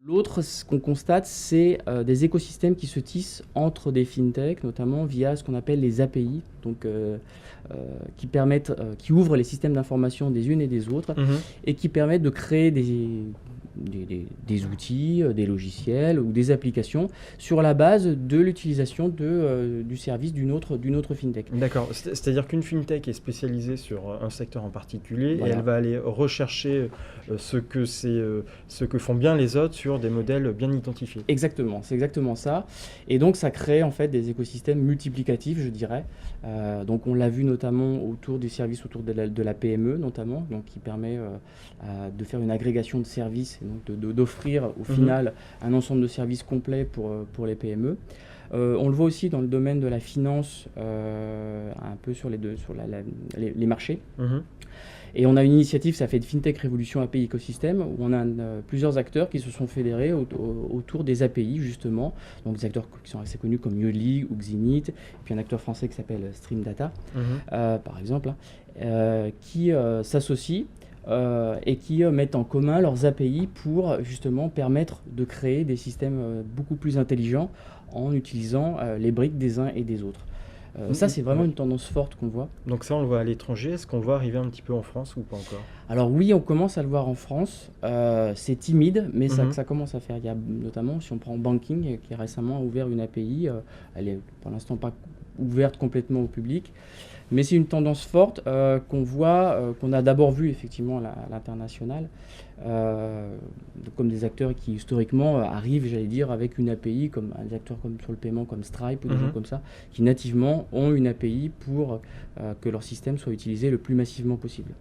L'autre, ce qu'on constate, c'est des écosystèmes qui se tissent entre des fintechs, notamment via ce qu'on appelle les API, donc qui ouvrent les systèmes d'information des unes et des autres, et qui permettent de créer des outils, des logiciels ou des applications sur la base de l'utilisation du service d'une autre fintech. D'accord, c'est-à-dire qu'une fintech est spécialisée sur un secteur en particulier, Voilà. et elle va aller rechercher ce que font bien les autres sur des modèles bien identifiés. Exactement, c'est exactement ça. Et donc ça crée en fait des écosystèmes multiplicatifs, je dirais. Donc on l'a vu notamment autour du service autour de la PME notamment, donc qui permet de faire une agrégation de services et donc d'offrir au final un ensemble de services complets pour les PME. On le voit aussi dans le domaine de la finance, un peu sur les marchés. Et on a une initiative, ça fait de FinTech Révolution API Écosystème, où on a plusieurs acteurs qui se sont fédérés autour des API, justement. Donc des acteurs qui sont assez connus comme Yodlee ou Xinit, et puis un acteur français qui s'appelle Stream Data, par exemple, qui s'associent et qui mettent en commun leurs API pour justement permettre de créer des systèmes beaucoup plus intelligents en utilisant les briques des uns et des autres. Ça, c'est vraiment une tendance forte qu'on voit. Donc ça, on le voit à l'étranger. Est-ce qu'on le voit arriver un petit peu en France ou pas encore? Alors oui, on commence à le voir en France. C'est timide, mais ça commence à faire. Il y a notamment, si on prend Banking, qui récemment a ouvert une API. Elle est pour l'instant pas ouverte complètement au public. Mais c'est une tendance forte qu'on voit, qu'on a d'abord vu effectivement à l'international, comme des acteurs qui historiquement arrivent, j'allais dire, avec une API, comme des acteurs comme sur le paiement comme Stripe ou des gens comme ça, qui nativement ont une API pour que leur système soit utilisé le plus massivement possible.